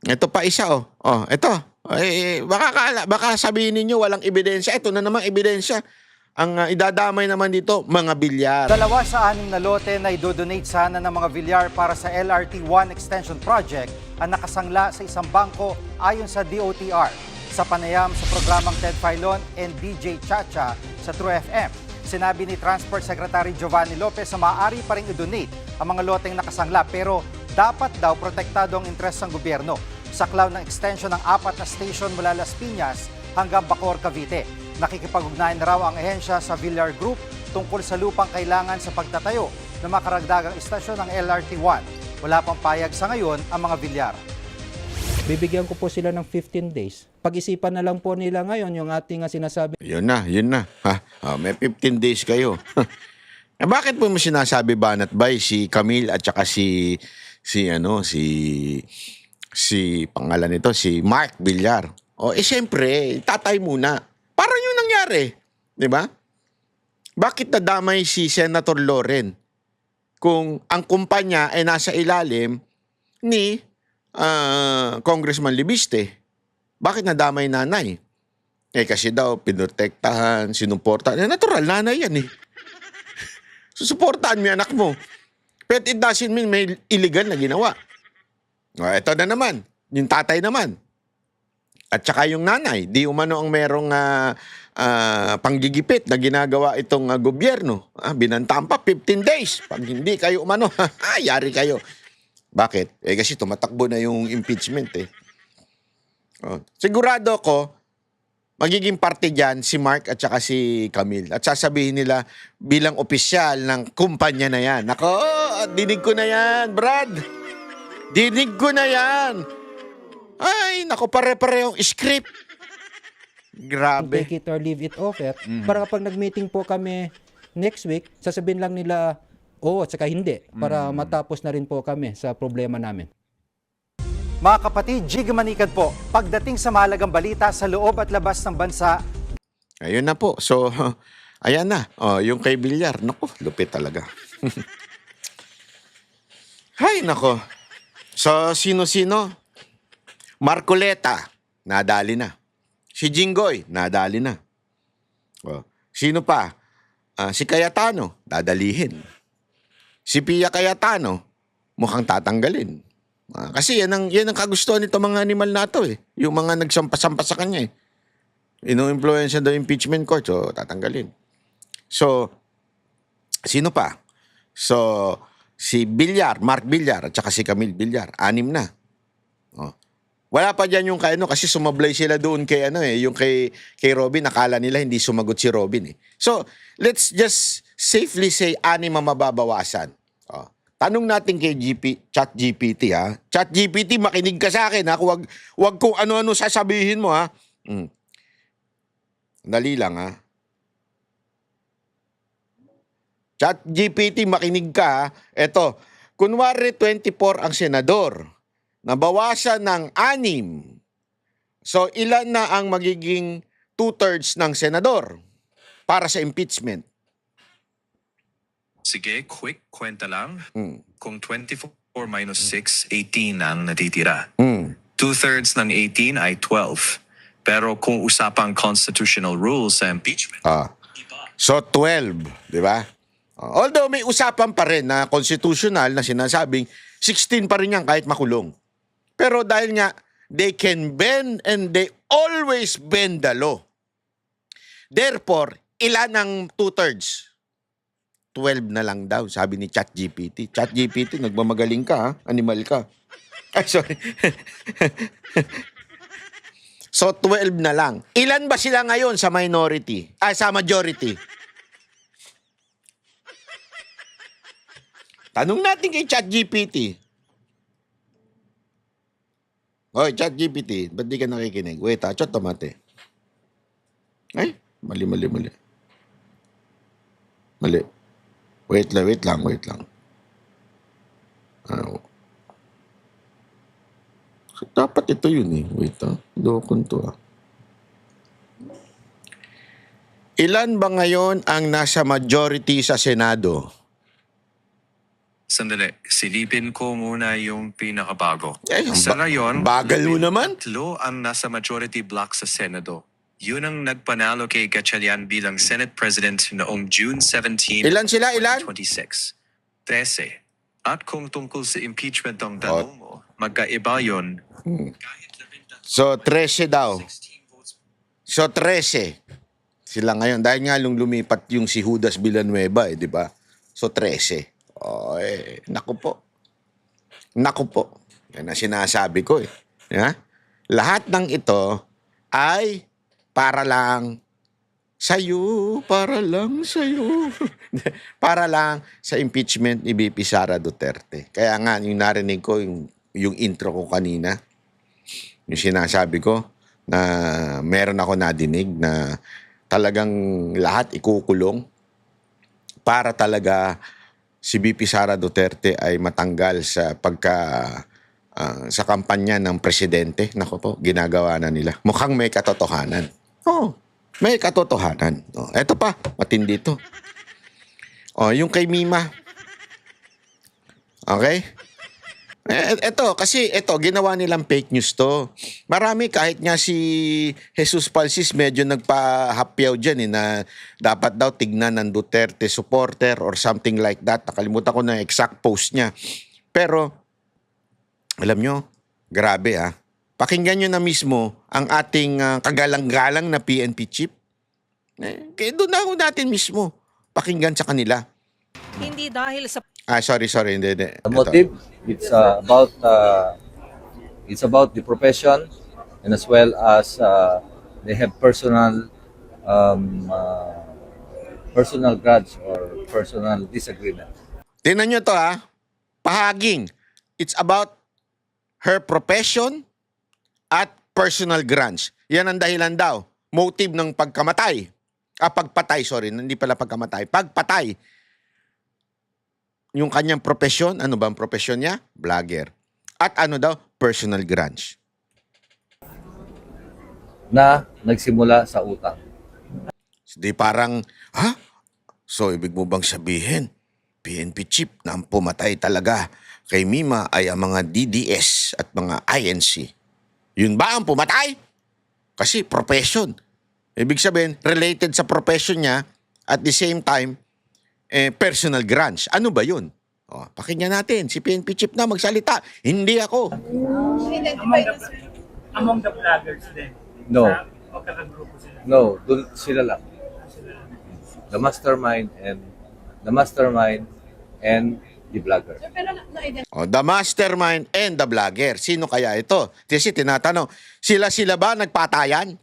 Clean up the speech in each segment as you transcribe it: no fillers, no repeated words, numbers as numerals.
Ito pa isa, oh. Oh, ito. Baka sabihin ninyo walang ebidensya. Ito na naman ebidensya. Ang idadamay naman dito, mga bilyar. 2 sa 6 na lote na idodonate sana ng mga bilyar para sa LRT-1 Extension Project ang nakasangla sa isang bangko ayon sa DOTR. Sa panayam sa programang Ted Filon and DJ Chacha sa True FM, sinabi ni Transport Secretary Giovanni Lopez na maaari pa rin i-donate ang mga loteng nakasangla pero dapat daw protektado ang interes ng gobyerno. Saklaw ng extension ng 4 na station mula Las Piñas hanggang Bacoor, Cavite. Nakikipag-ugnayan na raw ang ehensya sa Villar Group tungkol sa lupang kailangan sa pagtatayo ng makaragdagang istasyon ng LRT-1. Wala pang payag sa ngayon ang mga bilyar. Bibigyan ko po sila ng 15 days. Pag-isipan na lang po nila ngayon yung ating sinasabi. Yun na. Ha? May 15 days kayo. Bakit po mo sinasabi banat bay si Camille at saka si pangalan nito, si Mark Villar? Siyempre, tatay muna. Parang yung nangyari. Di ba? Bakit nadamay si Senator Loren kung ang kumpanya ay nasa ilalim ni Congressman Libiste? Bakit nadamay nanay? Kasi daw, pinotektahan, sinuportahan. Natural, nanay yan eh. Susuportahan mo yung anak mo. But it doesn't mean may illegal na ginawa. Ito na naman. Yung tatay naman. At saka yung nanay. Di umano ang merong panggigipit na ginagawa itong gobyerno. Binantaan pa 15 days. Pag hindi kayo umano, yari kayo. Bakit? Kasi tumatakbo na yung impeachment eh. Sigurado ko, magiging parte dyan si Mark at saka si Camille. At sasabihin nila bilang opisyal ng kumpanya na yan. Nako, dinig ko na yan, Brad. Dinig ko na yan. Ay, nako, pare-parehong script. Grabe. Take it or leave it offer. Para kapag nag-meeting po kami next week, sasabihin lang nila oo at saka hindi. Para matapos na rin po kami sa problema namin. Mga kapatid, Jig Manikad po, pagdating sa mahalagang balita sa loob at labas ng bansa. Ayun na po. So, ayan na. Yung kay Villar. Naku, lupit talaga. Hay, nako. So, sino-sino? Marcoleta, nadali na. Si Jinggoy, nadali na. Sino pa? Si Cayetano, dadalihin. Si Pia Cayetano, mukhang tatanggalin. Kasi yan ang kagustuhan nito mga animal na to eh. Yung mga nagsampa-sampa sa kanya eh. Ino-influensya daw impeachment court, so tatanggalin. So, sino pa? So, si Villar, Mark Villar, at saka si Camille Villar. 6 na. Wala pa dyan yung kasi sumablay sila doon kay yung kay Robin. Akala nila hindi sumagot si Robin eh. So, let's just safely say 6 ang mababawasan. Tanong natin kay ChatGPT ha. ChatGPT, makinig ka sa akin ha. Wag kung ano-ano sasabihin mo ha. Dali lang ha. ChatGPT, makinig ka ha. Eto, kunwari 24 ang senador. Nabawasan ng 6. So, ilan na ang magiging 2/3 ng senador para sa impeachment? Sige, quick kwenta lang. Kung 24 minus 6, 18 ang natitira. 2/3 ng 18 ay 12. Pero kung usapang constitutional rules sa impeachment, so 12, di ba? Although may usapan pa rin na constitutional na sinasabing 16 pa rin yan kahit makulong. Pero dahil nga, they can bend and they always bend the law. Therefore, ilan ang 2/3? 12 na lang daw, sabi ni ChatGPT. ChatGPT, nagmamagaling ka ha? Animal ka. Ay, sorry. So, 12 na lang. Ilan ba sila ngayon sa minority? Sa majority? Tanong natin kay ChatGPT. Hoy, ChatGPT, ba't di ka nakikinig? Wait, chat tomate. Ay, mali. Wait lang. So, dapat ito yun eh. Wait dokon to Ilan ba ngayon ang nasa majority sa Senado? Sandali, silipin ko muna yung pinakabago. Eh, Sa ngayon, bagal mo naman. tatlo ang nasa majority block sa Senado. Yun ang nagpanalo kay Gatchalian bilang Senate President noong June 17, Ilan sila? Ilan? 2026. 13. At kung tungkol sa impeachment ng tanong mo, magkaiba yun. Kahit 11 So, 13 daw. 16 votes. So, 13. Sila ngayon. Dahil nga lumipat yung si Judas Villanueva, di ba? So, 13. Oh, naku po. Naku po. Yan ang sinasabi ko eh. Ha? Lahat ng ito ay para lang sa'yo, para lang sa'yo. Para lang sa impeachment ni BP Sara Duterte. Kaya nga, yung narinig ko, yung intro ko kanina, yung sinasabi ko, na meron ako nadinig na talagang lahat ikukulong para talaga si BP Sara Duterte ay matanggal sa sa kampanya ng presidente. Nako po, ginagawa na nila. Mukhang may katotohanan. Oh, may katotohanan. Oh, eto pa, matindi to. Oh, yung kay Mima. Okay? Eto, kasi ginawa nilang fake news to. Marami, kahit nga si Jesus Palsis medyo nagpa-hapyaw dyan na dapat daw tignan ng Duterte supporter or something like that. Nakalimutan ko na exact post niya. Pero, alam nyo, grabe ha. Pakinggan nyo na mismo ang ating kagalang-galang na PNP chief. Kaya doon na ako natin mismo. Pakinggan sa kanila. Hindi dahil sa Sorry. Hindi. The Ito. motive, it's about the profession, and as well as they have personal grudge or personal disagreement. Tingnan nyo to ha. Pahaging. It's about her profession at personal grudge. Yan ang dahilan daw. Motive ng pagkamatay. Pagpatay, sorry. Hindi pala pagkamatay. Pagpatay. Yung kanyang profesyon, ano ba ang profesyon niya? Vlogger. At ano daw? Personal grudge. Na nagsimula sa utang. Di parang, ha? So, ibig mo bang sabihin, PNP chief na ang pumatay talaga kay Mima ay ang mga DDS at mga INC. Yun ba ang pumatay? Kasi profession. Ibig sabihin, related sa profession niya at the same time, personal grudge. Ano ba yun? Pakinggan natin. Si PNP chief na magsalita. Hindi ako. Among the vloggers din. No. O kakagrupo sila. No, dun sila lang. The mastermind and the vlogger. The mastermind and the vlogger. Sino kaya ito? Kasi tinatanong, sila ba nagpatayan?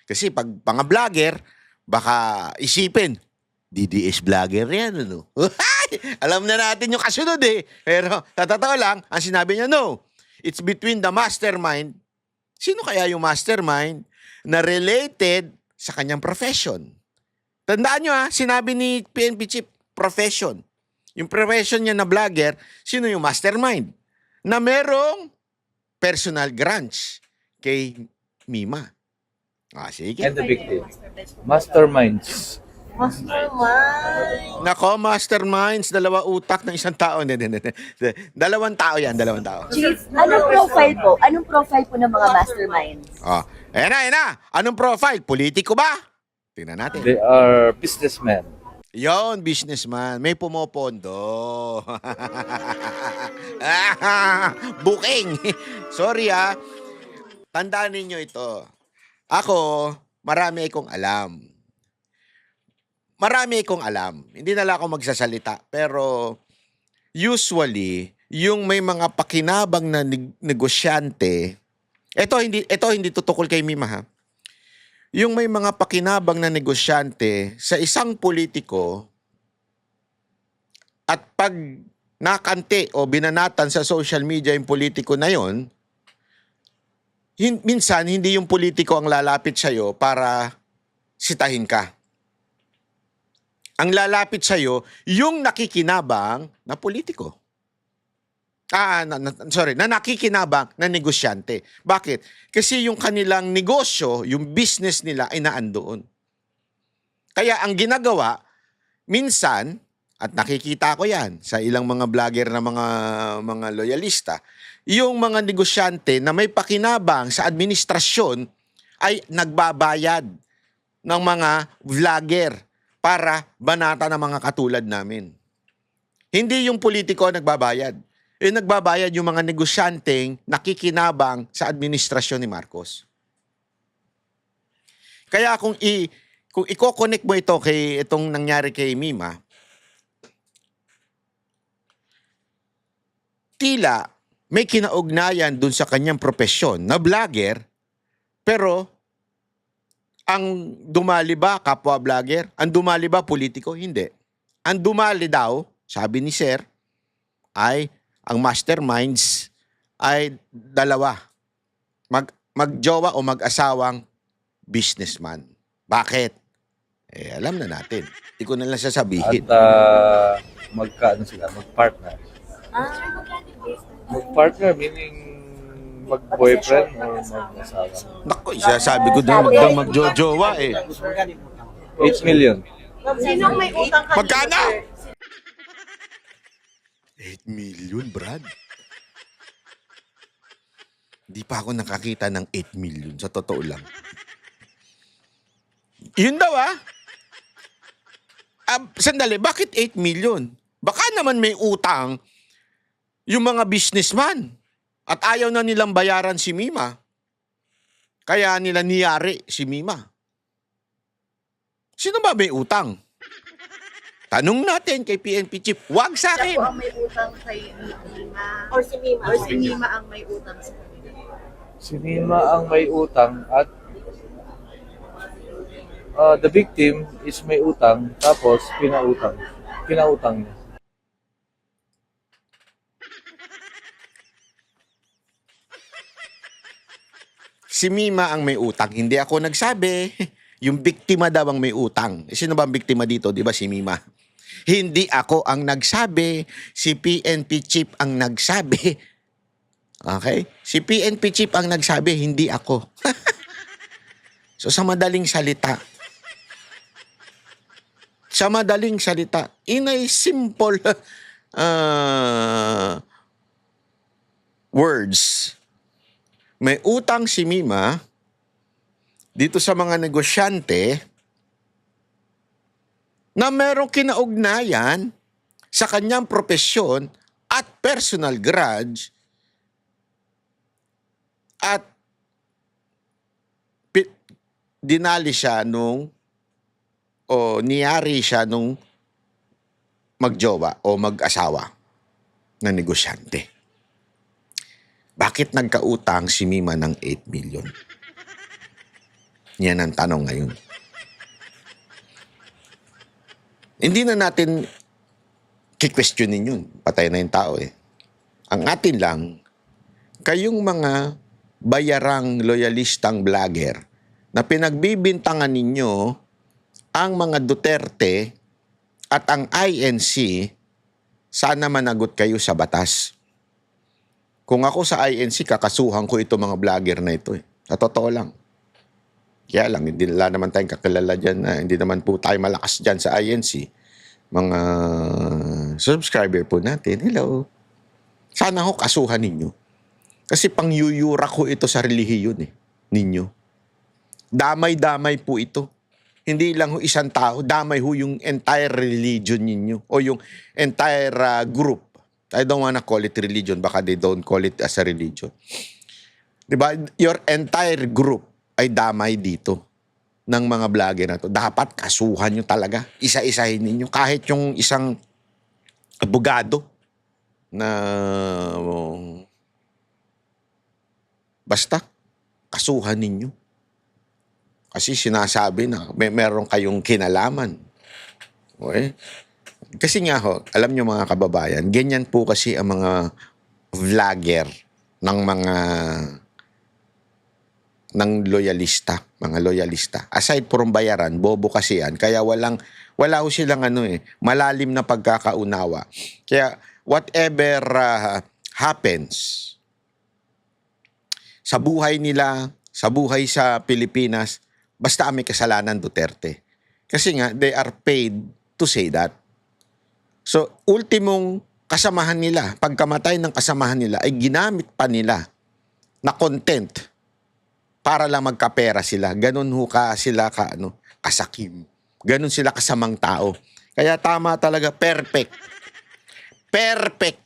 Kasi pag mga vlogger, baka isipin, DDS vlogger yan, ano? Alam na natin yung kasunod eh. Pero sa totoo lang, ang sinabi niya, no. It's between the mastermind. Sino kaya yung mastermind na related sa kanyang profession? Tandaan nyo ha, sinabi ni PNP chief, profession. Yung profession niya na vlogger, sino yung mastermind? Na merong personal grudge kay Mima. Sige. And the victim. Masterminds. Nako, masterminds, dalawa utak ng isang tao. Dalawang tao yan, dalawang tao. Chief, anong profile po? Anong profile po ng mga masterminds? Ayan na. Anong profile? Politiko ba? Tingnan natin. They are businessmen. Yon, businessman. May pumopondo. Booking. Sorry Tandaan ninyo ito. Ako, marami akong alam. Hindi na lang ako magsasalita. Pero usually, yung may mga pakinabang na negosyante, ito hindi tutukol kay Mima ha. Yung may mga pakinabang na negosyante sa isang politiko at pag nakante o binanatan sa social media yung politiko na yon, minsan hindi yung politiko ang lalapit sa'yo para sitahin ka. Ang lalapit sa'yo, yung nakikinabang na politiko. Na nakikinabang na negosyante. Bakit? Kasi yung kanilang negosyo, yung business nila ay naandoon. Kaya ang ginagawa, minsan, at nakikita ko yan sa ilang mga vlogger na mga loyalista, yung mga negosyante na may pakinabang sa administrasyon ay nagbabayad ng mga vlogger para banata ng mga katulad namin. Hindi yung politiko nagbabayad. Nagbabayad yung mga negosyanteng nakikinabang sa administrasyon ni Marcos. Kaya kung i-connect mo ito kay itong nangyari kay Mima, tila may kinaugnayan dun sa kanyang propesyon na vlogger, pero ang dumali ba kapwa vlogger? Ang dumali ba politiko? Hindi. Ang dumali daw, sabi ni Sir, ay ang masterminds ay dalawa. Magjowa o mag-asawang businessman. Bakit? Alam na natin. Hindi ko na lang sasabihin. At magkaano sila, mag-partner. Mag-partner meaning mag-boyfriend or mag-asawa. Naku, sabi ko daw hanggang magjojowa eh. 8 million. Sinong may utang ka? Magkano? 8 million, Brad. Hindi pa ako nakakita ng 8 million, sa totoo lang. Yun daw sandali, bakit 8 million? Baka naman may utang yung mga businessman at ayaw na nilang bayaran si Mima. Kaya nila niyari si Mima. Sino ba may utang? Tanong natin kay PNP Chief. Wag sa Siya akin. po ang may utang kay Mima. Or si Mima? Or si Mima ang may utang sa kanila. Si Mima ang may utang at the victim is may utang tapos pinautang niya. Si Mima ang may utang. Hindi ako nagsabi. Yung biktima daw ang may utang. Sino ba ang biktima dito? Di ba si Mima? Hindi ako ang nagsabi. Si PNP Chief ang nagsabi. Okay? Si PNP Chief ang nagsabi, hindi ako. So sa madaling salita, in a simple words, may utang si Mima dito sa mga negosyante na merong kinaugnayan sa kanyang propesyon at personal grudge at dinali siya niyari siya nung magjowa o mag-asawa na negosyante. Bakit nagkautang si Mima ng 8 million? Yan ang tanong ngayon. Hindi na natin kikwestiyonin yun. Patay na yung tao eh. Ang atin lang, kayong mga bayarang loyalistang vlogger na pinagbibintangan ninyo ang mga Duterte at ang INC, sana managot kayo sa batas. Kung ako sa INC, kakasuhan ko ito mga vlogger na ito eh. Sa totoo lang. Kaya lang, hindi naman tayong kakilala dyan. Hindi naman po tayo malakas dyan sa INC. Mga subscriber po natin, hello. Sana ho kasuhan ninyo. Kasi pangyuyura ko ito sa relihiyon ninyo. Damay-damay po ito. Hindi lang ho isang tao, damay ho yung entire religion ninyo o yung entire group. I don't wanna call it religion, baka they don't call it as a religion. Diba? Your entire group ay damay dito ng mga vlogger na to. Dapat kasuhan nyo talaga. Isa-isahin ninyo. Kahit yung isang abogado na basta kasuhan ninyo. Kasi sinasabi na meron kayong kinalaman. Okay? Kasi nga ho, alam nyo mga kababayan, ganyan po kasi ang mga vlogger ng ng loyalista, mga loyalista. Aside from bayaran, bobo kasi yan. Kaya wala ho silang malalim na pagkakaunawa. Kaya whatever happens sa buhay nila, sa buhay sa Pilipinas, basta may kasalanan Duterte. Kasi nga, they are paid to say that. So, ultimong kasamahan nila, pagkamatay ng kasamahan nila, ay ginamit pa nila na content para lang magkapera sila. Ganun ho sila kasakim. Ganun sila kasamang tao. Kaya tama talaga, perfect. Perfect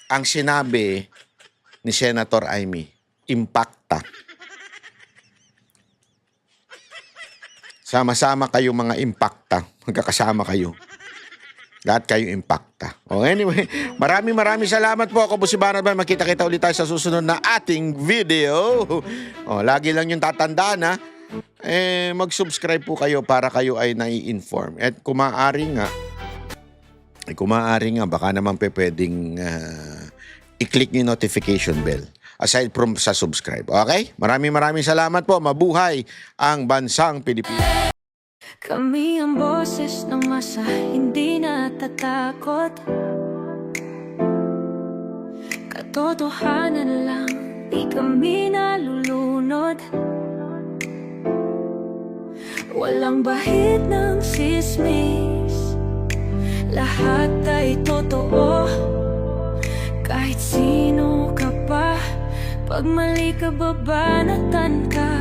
ang sinabi ni Senator Amy. Impacta. Sama-sama kayo mga impacta. Magkakasama kayo. Lahat kayo impacta. Anyway, maraming salamat po. Ako po si Barnabas. Makita-kita ulit tayo sa susunod na ating video. Lagi lang yung tatandaan ha. Mag-subscribe po kayo para kayo ay nai-inform. At kung maaari nga, baka naman pwedeng i-click yung notification bell. Aside from sa subscribe. Okay? Maraming salamat po. Mabuhay ang bansang Pilipinas. Kami ang boses ng masa, hindi natatakot. Katotohanan lang, di kami nalulunod. Walang bahid ng sismis, lahat ay totoo. Kahit sino ka pa, pag mali ka babanatan ka.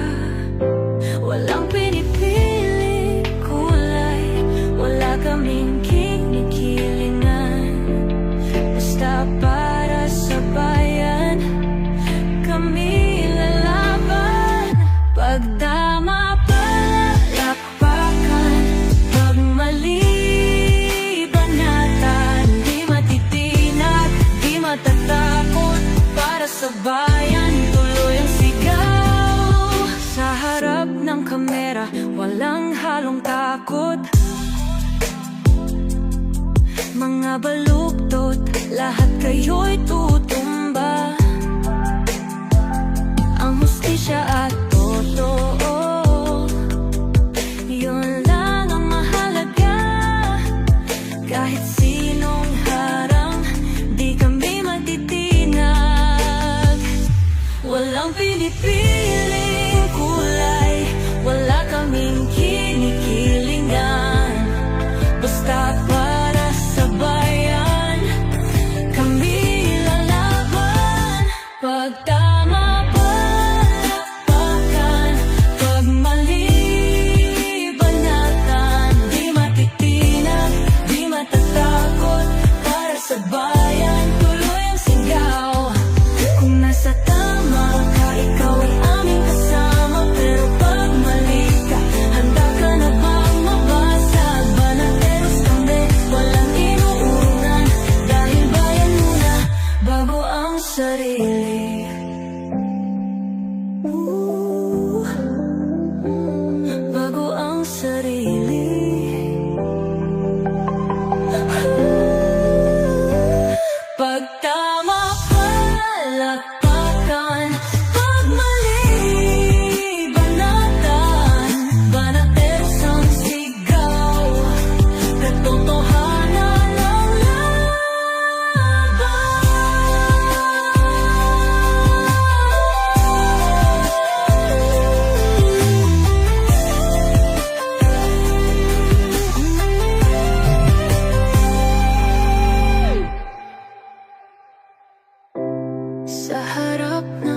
Walang pinipili kulay, wala kaming kinikilingan. Basta para sa bayan, kami lalaban. Pag tama palakpakan, pag mali banatan. Di matitinag, di matatakot, para sa bayan tuloy ang sigaw. Sa harap ng kamera, walang halong takot. Mga baluktot, lahat kayo'y tutumba. Ang hustisya at totoo, yun lang ang mahalaga. Kahit sinong harang, di kami matitinag. Walang pinipiling kulay, wala kaming kinikilingan. Basta para sa bayan, kami lalaban. Pag tama palakpakan, pag mali banatan. Di matitinag, di matatakot, para sa bayan tuloy ang sigaw. Kung nasa tama ka, ikaw ay aming kasama. Pero pag mali ka, handa ka na bang mabasag? Banateros kami, walang inuunan. Dahil bayan muna, bago ang sarili. Bago ang sarili. Pag tama palakpakan, pag mali banatan. Banateros ang sigaw, katotohanan ang laban. Sa harap ng